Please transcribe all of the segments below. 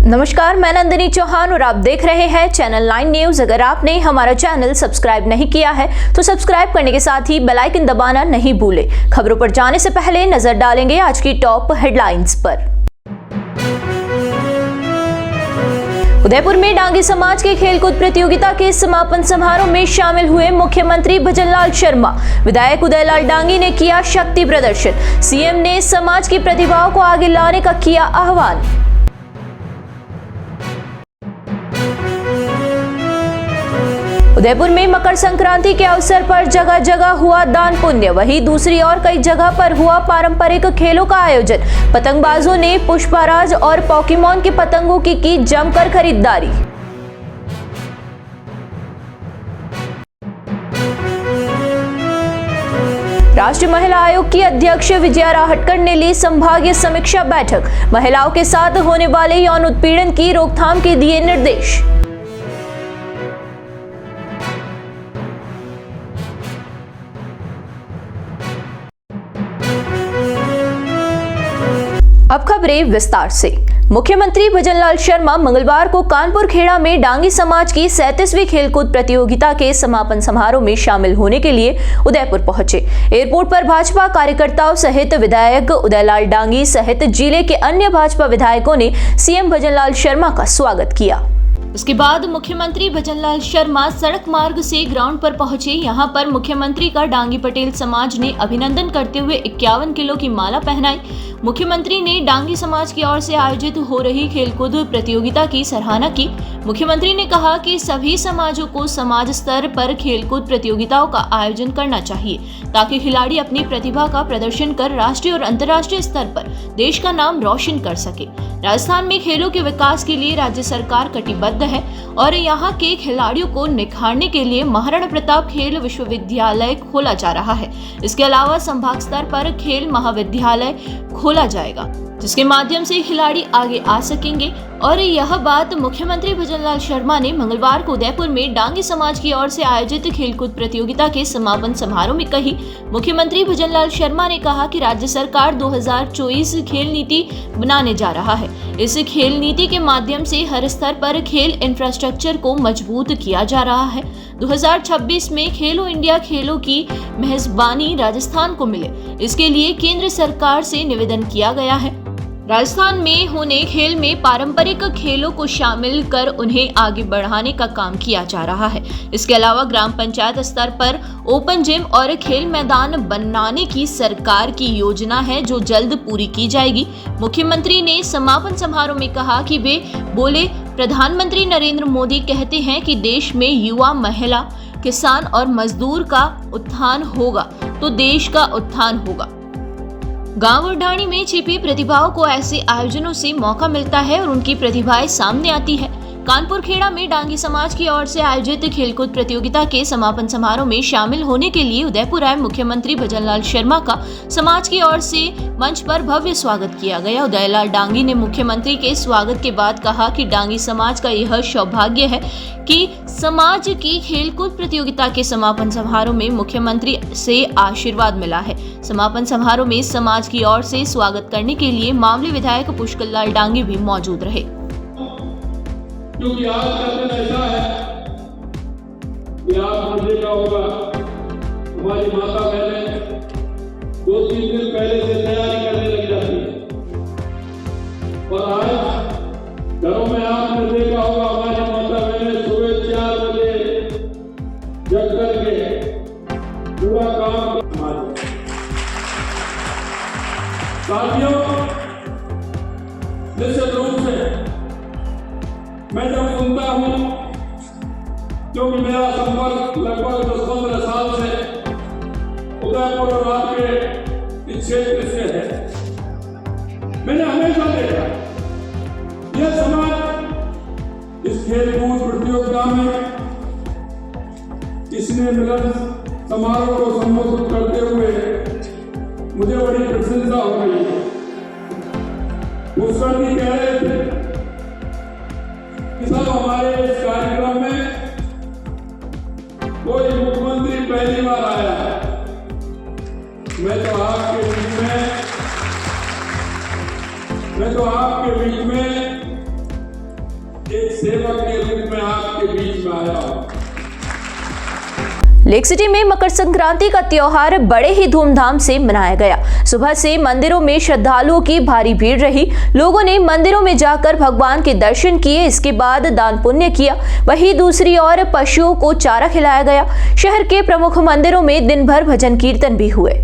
नमस्कार, मैं नंदिनी चौहान और आप देख रहे हैं चैनल 9 न्यूज। अगर आपने हमारा चैनल सब्सक्राइब नहीं किया है तो सब्सक्राइब करने के साथ ही बेल आइकन दबाना नहीं भूलें। खबरों पर जाने से पहले नजर डालेंगे आज की टॉप हेडलाइंस पर। उदयपुर में डांगी समाज के खेलकूद प्रतियोगिता के समापन समारोह में शामिल हुए मुख्यमंत्री भजनलाल शर्मा। विधायक उदयलाल डांगी ने किया शक्ति प्रदर्शन। सीएम ने समाज की प्रतिभाओं को आगे लाने का किया आह्वान। उदयपुर में मकर संक्रांति के अवसर पर जगह जगह हुआ दान पुण्य। वहीं दूसरी ओर कई जगह पर हुआ पारंपरिक खेलों का आयोजन। पतंगबाजों ने पुष्पराज और पोकेमॉन के पतंगों की जमकर खरीदारी। राष्ट्रीय महिला आयोग की अध्यक्ष विजया राहटकर ने ली संभागीय समीक्षा बैठक। महिलाओं के साथ होने वाले यौन उत्पीड़न की रोकथाम के दिए निर्देश। अब खबरें विस्तार से। मुख्यमंत्री भजनलाल शर्मा मंगलवार को कानपुर खेड़ा में डांगी समाज की 37वीं खेलकूद प्रतियोगिता के समापन समारोह में शामिल होने के लिए उदयपुर पहुंचे। एयरपोर्ट पर भाजपा कार्यकर्ताओं सहित विधायक उदयलाल डांगी सहित जिले के अन्य भाजपा विधायकों ने सीएम भजनलाल शर्मा का स्वागत किया। उसके बाद मुख्यमंत्री भजनलाल शर्मा सड़क मार्ग से ग्राउंड पर पहुंचे। यहां पर मुख्यमंत्री का डांगी पटेल समाज ने अभिनंदन करते हुए 51 किलो की माला पहनाई। मुख्यमंत्री ने डांगी समाज की ओर से आयोजित हो रही खेलकूद प्रतियोगिता की सराहना की। मुख्यमंत्री ने कहा कि सभी समाजों को समाज स्तर पर खेलकूद प्रतियोगिताओं का आयोजन करना चाहिए ताकि खिलाड़ी अपनी प्रतिभा का प्रदर्शन कर राष्ट्रीय और अंतर्राष्ट्रीय स्तर पर देश का नाम रोशन कर सके। राजस्थान में खेलों के विकास के लिए राज्य सरकार कटिबद्ध है और यहाँ के खिलाड़ियों को निखारने के लिए महाराणा प्रताप खेल विश्वविद्यालय खोला जा रहा है। इसके अलावा संभाग स्तर पर खेल महाविद्यालय खोला जाएगा जिसके माध्यम से खिलाड़ी आगे आ सकेंगे। और यह बात मुख्यमंत्री भजनलाल शर्मा ने मंगलवार को उदयपुर में डांगी समाज की ओर से आयोजित खेलकूद प्रतियोगिता के समापन समारोह में कही। मुख्यमंत्री भजनलाल शर्मा ने कहा कि राज्य सरकार 2024 खेल नीति बनाने जा रहा है। इस खेल नीति के माध्यम से हर स्तर पर खेल इंफ्रास्ट्रक्चर को मजबूत किया जा रहा है। 2026 में खेलो इंडिया खेलों की मेजबानी राजस्थान को मिले, इसके लिए केंद्र सरकार से निवेदन किया गया है। राजस्थान में होने खेल में पारंपरिक खेलों को शामिल कर उन्हें आगे बढ़ाने का काम किया जा रहा है। इसके अलावा ग्राम पंचायत स्तर पर ओपन जिम और खेल मैदान बनाने की सरकार की योजना है जो जल्द पूरी की जाएगी। मुख्यमंत्री ने समापन समारोह में कहा कि वे बोले, प्रधानमंत्री नरेंद्र मोदी कहते हैं कि देश में युवा, महिला, किसान और मजदूर का उत्थान होगा तो देश का उत्थान होगा। गांव और ढाणी में छिपी प्रतिभाओं को ऐसे आयोजनों से मौका मिलता है और उनकी प्रतिभाएं सामने आती है। कानपुर खेड़ा में डांगी समाज की ओर से आयोजित खेलकूद प्रतियोगिता के समापन समारोह में शामिल होने के लिए उदयपुर आए मुख्यमंत्री भजनलाल शर्मा का समाज की ओर से मंच पर भव्य स्वागत किया गया। उदयलाल डांगी ने मुख्यमंत्री के स्वागत के बाद कहा कि डांगी समाज का यह सौभाग्य है कि समाज की खेलकूद प्रतियोगिता के समापन समारोह में मुख्यमंत्री से आशीर्वाद मिला है। समापन समारोह में समाज की ओर से स्वागत करने के लिए मामले विधायक पुष्करलाल डांगी भी मौजूद रहे। क्योंकि आज का दिन ऐसा है कि आप समझे क्या होगा, हमारी माता बहनें 2-3 दिन पहले से तैयारी करने लग जाती है और आज घरों में आपने देखा होगा हमारी माता बहनें सुबह 4 बजे जग करके पूरा काम साथियों, निश्चित रूप से मैं जब सुनता हूँ, क्योंकि मेरा संपर्क लगभग 10-15 साल से उदयपुर और आपके इस क्षेत्र से है, मैंने हमेशा देखा यह समाज इस खेलकूद प्रतियोगिता में इसने मिलन समारोह को संबोधित करते हुए मुझे बड़ी प्रशंसा हो रही है। पुष्कर जी कह रहे थे सब हमारे इस कार्यक्रम में कोई मुख्यमंत्री पहली बार आया है। मैं तो आपके बीच में लेक सिटी में मकर संक्रांति का त्योहार बड़े ही धूमधाम से मनाया गया। सुबह से मंदिरों में श्रद्धालुओं की भारी भीड़ रही। लोगों ने मंदिरों में जाकर भगवान के दर्शन किए, इसके बाद दान पुण्य किया। वहीं दूसरी ओर पशुओं को चारा खिलाया गया। शहर के प्रमुख मंदिरों में दिन भर भजन कीर्तन भी हुए।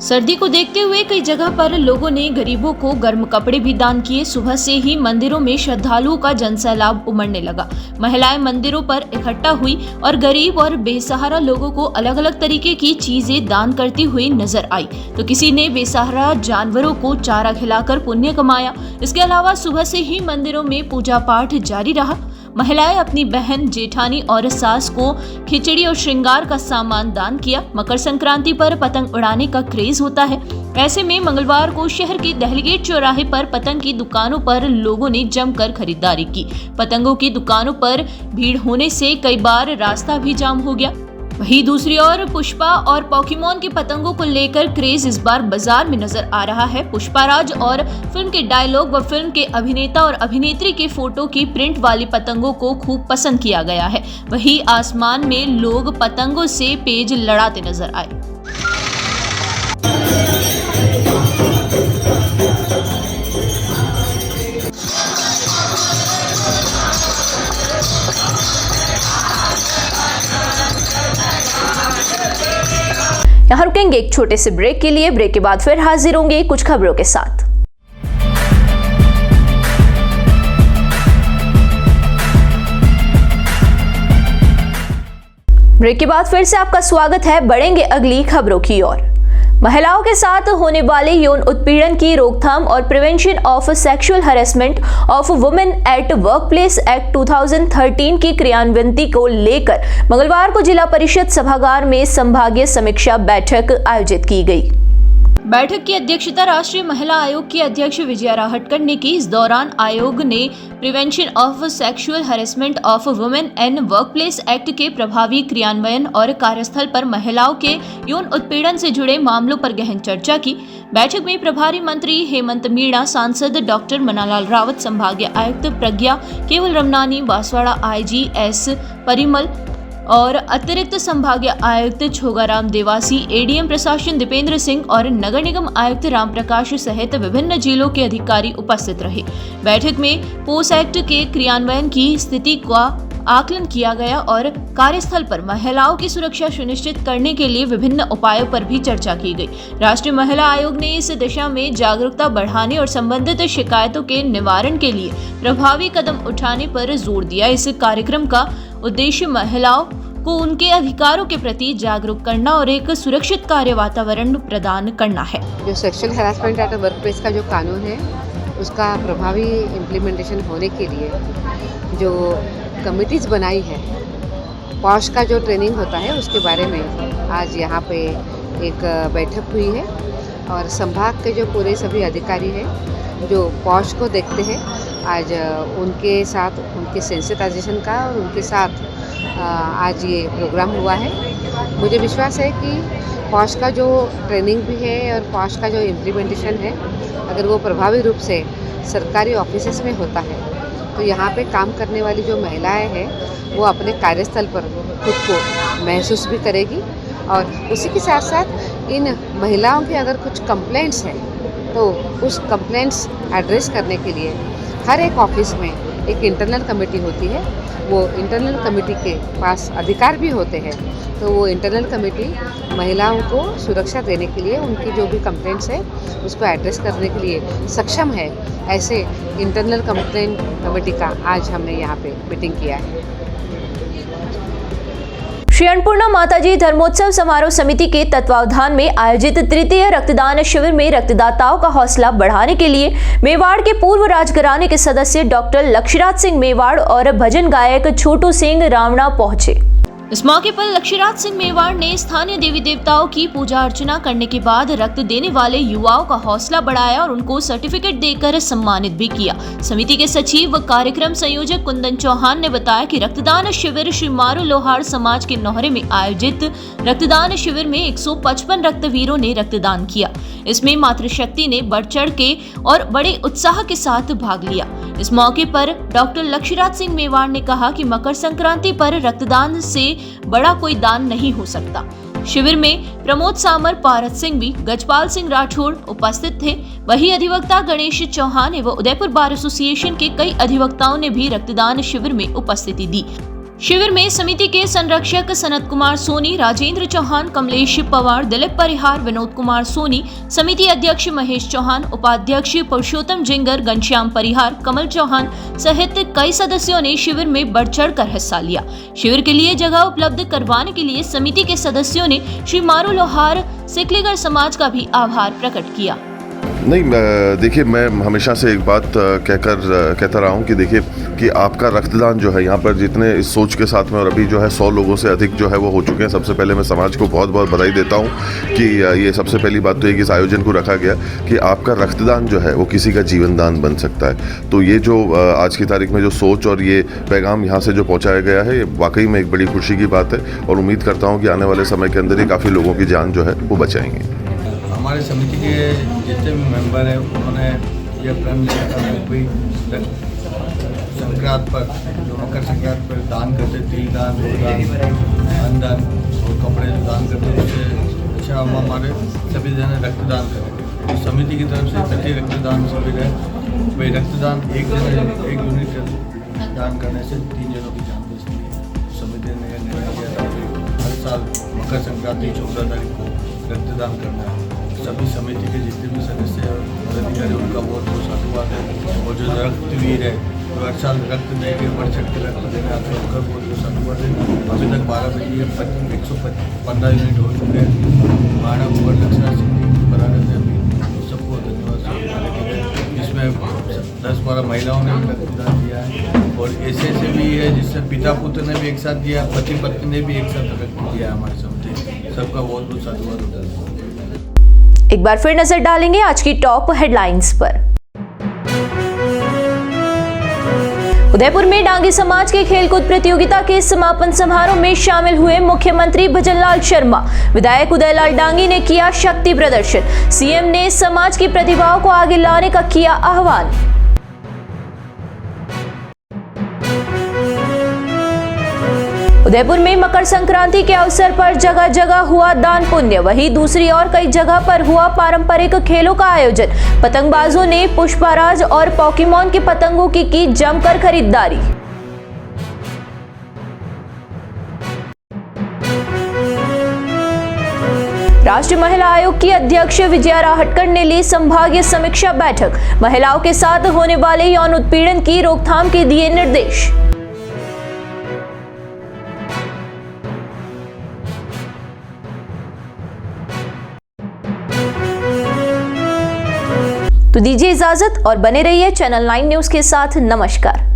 सर्दी को देखते हुए कई जगह पर लोगों ने गरीबों को गर्म कपड़े भी दान किए। सुबह से ही मंदिरों में श्रद्धालुओं का जनसैलाब उमड़ने लगा। महिलाएं मंदिरों पर इकट्ठा हुई और गरीब और बेसहारा लोगों को अलग अलग तरीके की चीजें दान करती हुई नजर आई। तो किसी ने बेसहारा जानवरों को चारा खिलाकर पुण्य कमाया। इसके अलावा सुबह से ही मंदिरों में पूजा पाठ जारी रहा। महिलाएं अपनी बहन, जेठानी और सास को खिचड़ी और श्रृंगार का सामान दान किया। मकर संक्रांति पर पतंग उड़ाने का क्रेज होता है। ऐसे में मंगलवार को शहर के दहलीगेट चौराहे पर पतंग की दुकानों पर लोगों ने जमकर खरीदारी की। पतंगों की दुकानों पर भीड़ होने से कई बार रास्ता भी जाम हो गया। वहीं दूसरी ओर पुष्पा और पोकेमॉन की पतंगों को लेकर क्रेज इस बार बाजार में नजर आ रहा है। पुष्पाराज और फिल्म के डायलॉग व फिल्म के अभिनेता और अभिनेत्री के फोटो की प्रिंट वाली पतंगों को खूब पसंद किया गया है। वहीं आसमान में लोग पतंगों से पेज लड़ाते नजर आए। यहाँ रुकेंगे एक छोटे से ब्रेक के लिए। ब्रेक के बाद फिर हाजिर होंगे कुछ खबरों के साथ। ब्रेक के बाद फिर से आपका स्वागत है। बढ़ेंगे अगली खबरों की ओर। महिलाओं के साथ होने वाले यौन उत्पीड़न की रोकथाम और prevention of sexual harassment of women at workplace act 2013 की क्रियान्वयन को लेकर मंगलवार को जिला परिषद सभागार में संभागीय समीक्षा बैठक आयोजित की गई। बैठक की अध्यक्षता राष्ट्रीय महिला आयोग की अध्यक्ष विजया राहटकर ने की। इस दौरान आयोग ने prevention of sexual harassment of women in workplace act के प्रभावी क्रियान्वयन और कार्यस्थल पर महिलाओं के यौन उत्पीड़न से जुड़े मामलों पर गहन चर्चा की। बैठक में प्रभारी मंत्री हेमंत मीणा, सांसद डॉक्टर मन्नालाल रावत, संभागीय आयुक्त प्रज्ञा केवल रमनानी, बांसवाड़ा आईजी एस परिमल और अतिरिक्त संभागीय आयुक्त छोगाराम देवासी, एडीएम प्रशासन दीपेंद्र सिंह और नगर निगम आयुक्त राम प्रकाश सहित विभिन्न जिलों के अधिकारी उपस्थित रहे। बैठक में पोस एक्ट के क्रियान्वयन की स्थिति का आकलन किया गया और कार्यस्थल पर महिलाओं की सुरक्षा सुनिश्चित करने के लिए विभिन्न उपायों पर भी चर्चा की गई। राष्ट्रीय महिला आयोग ने इस दिशा में जागरूकता बढ़ाने और संबंधित शिकायतों के निवारण के लिए प्रभावी कदम उठाने पर जोर दिया। इस कार्यक्रम का उद्देश्य महिलाओं को उनके अधिकारों के प्रति जागरूक करना और एक सुरक्षित कार्य वातावरण प्रदान करना है। जो सेक्सुअल हैरेसमेंट एट वर्कप्लेस का जो कानून है, उसका प्रभावी इम्प्लीमेंटेशन होने के लिए जो कमिटीज बनाई है, पॉश का जो ट्रेनिंग होता है उसके बारे में आज यहाँ पे एक बैठक हुई है और संभाग के जो पूरे सभी अधिकारी हैं जो पॉश को देखते हैं, आज उनके साथ उनके सेंसिटाइजेशन का और उनके साथ आज ये प्रोग्राम हुआ है। मुझे विश्वास है कि पॉश का जो ट्रेनिंग भी है और पॉश का जो इम्प्लीमेंटेशन है, अगर वो प्रभावी रूप से सरकारी ऑफिसेस में होता है तो यहाँ पे काम करने वाली जो महिलाएं हैं वो अपने कार्यस्थल पर खुद को महसूस भी करेगी और उसी के साथ साथ इन महिलाओं के अगर कुछ कंप्लेंट्स हैं तो उस कंप्लेंट्स एड्रेस करने के लिए हर एक ऑफिस में एक इंटरनल कमेटी होती है। वो इंटरनल कमेटी के पास अधिकार भी होते हैं, तो वो इंटरनल कमेटी महिलाओं को सुरक्षा देने के लिए उनकी जो भी कंप्लेंट्स है उसको एड्रेस करने के लिए सक्षम है। ऐसे इंटरनल कंप्लेंट कमेटी का आज हमने यहाँ पे मीटिंग किया है। श्री अन्नपूर्णा माताजी धर्मोत्सव समारोह समिति के तत्वावधान में आयोजित तृतीय रक्तदान शिविर में रक्तदाताओं का हौसला बढ़ाने के लिए मेवाड़ के पूर्व राजघराने के सदस्य डॉक्टर लक्ष्यराज सिंह मेवाड़ और भजन गायक छोटू सिंह रावणा पहुंचे। इस मौके पर लक्ष्यराज सिंह मेवाड़ ने स्थानीय देवी देवताओं की पूजा अर्चना करने के बाद रक्त देने वाले युवाओं का हौसला बढ़ाया और उनको सर्टिफिकेट देकर सम्मानित भी किया। समिति के सचिव व कार्यक्रम संयोजक कुंदन चौहान ने बताया कि रक्तदान शिविर श्री मारू लोहार समाज के नौहरे में आयोजित रक्तदान शिविर में 155 रक्तवीरों ने रक्तदान किया। इसमें मातृशक्ति ने बढ़ चढ़ के और बड़े उत्साह के साथ भाग लिया। इस मौके पर डॉक्टर लक्ष्यराज सिंह मेवाड़ ने कहा कि मकर संक्रांति पर रक्तदान से बड़ा कोई दान नहीं हो सकता। शिविर में प्रमोद सामर, पारस सिंह भी, गजपाल सिंह राठौड़ उपस्थित थे। वहीं अधिवक्ता गणेश चौहान एवं उदयपुर बार एसोसिएशन के कई अधिवक्ताओं ने भी रक्तदान शिविर में उपस्थिति दी। शिविर में समिति के संरक्षक सनत कुमार सोनी, राजेंद्र चौहान, कमलेश पवार, दिलीप परिहार, विनोद कुमार सोनी, समिति अध्यक्ष महेश चौहान, उपाध्यक्ष पुरुषोत्तम जिंगर, घनश्याम परिहार, कमल चौहान सहित कई सदस्यों ने शिविर में बढ़ चढ़ कर हिस्सा लिया। शिविर के लिए जगह उपलब्ध करवाने के लिए समिति के सदस्यों ने श्री मारू लोहार सिकलीगढ़ समाज का भी आभार प्रकट किया। नहीं, देखिए, मैं हमेशा से एक बात कहता रहा हूँ कि देखिए कि आपका रक्तदान जो है यहाँ पर जितने इस सोच के साथ में, और अभी जो है 100 लोगों से अधिक जो है वो हो चुके हैं। सबसे पहले मैं समाज को बहुत बहुत बधाई देता हूँ कि ये सबसे पहली बात तो है कि इस आयोजन को रखा गया कि आपका रक्तदान जो है वो किसी का जीवन दान बन सकता है। तो ये जो आज की तारीख में जो सोच और ये पैगाम यहाँ से जो पहुँचाया गया है, ये वाकई में एक बड़ी खुशी की बात है और उम्मीद करता हूँ कि आने वाले समय के अंदर ही काफ़ी लोगों की जान जो है वो बचाएंगे। हमारे समिति के जितने भी मेंबर हैं उन्होंने यह प्रण लिया था कि कोई संक्रांत पर, जो मकर संक्रांत पर दान करते, तिल दान, अन्नदान और कपड़े दान करते, उससे अच्छा हम हमारे सभी जने रक्तदान करें। तो समिति की तरफ से प्रति रक्तदान शिविर है। भाई रक्तदान एक यूनिट दान करने से 3 जनों की जान बच सकती है। समिति ने निर्णय किया था कि हर साल मकर संक्रांति 14 तारीख को रक्तदान करना है। सभी समिति के जितने भी सदस्य और पदाधिकारी उनका बहुत बहुत साधुवाद है। और जो रक्तवीर है तो हर साल रक्त दे के बढ़ चढ़ के रक्त देने आते हैं, उनका बहुत बहुत साधुवाद है। अभी तक 12 बजे 115 यूनिट हो चुके हैं। मानव और लक्षणा सिंह बराबर से अभी सबको धन्यवाद। इसमें 10-12 महिलाओं ने भी रक्तदान दिया है और ऐसे भी है जिससे पिता पुत्र ने भी एक साथ दिया, पति पत्नी ने भी एक साथ रक्त दिया। हमारे समिति सबका बहुत बहुत साधुवाद होता है। एक बार फिर नजर डालेंगे आज की टॉप हेडलाइंस पर। उदयपुर में डांगी समाज के खेलकूद प्रतियोगिता के समापन समारोह में शामिल हुए मुख्यमंत्री भजनलाल शर्मा। विधायक उदयलाल डांगी ने किया शक्ति प्रदर्शन। सीएम ने समाज की प्रतिभाओं को आगे लाने का किया आह्वान। उदयपुर में मकर संक्रांति के अवसर पर जगह जगह हुआ दान पुण्य। वहीं दूसरी ओर कई जगह पर हुआ पारंपरिक खेलों का आयोजन। पतंगबाजों ने पुष्पराज और पोकेमॉन के पतंगों की जमकर खरीदारी। राष्ट्रीय महिला आयोग की अध्यक्ष विजया राहटकर ने ली संभागीय समीक्षा बैठक। महिलाओं के साथ होने वाले यौन उत्पीड़न की रोकथाम के दिए निर्देश। तो दीजिए इजाजत और बने रहिए चैनल 9 न्यूज के साथ। नमस्कार।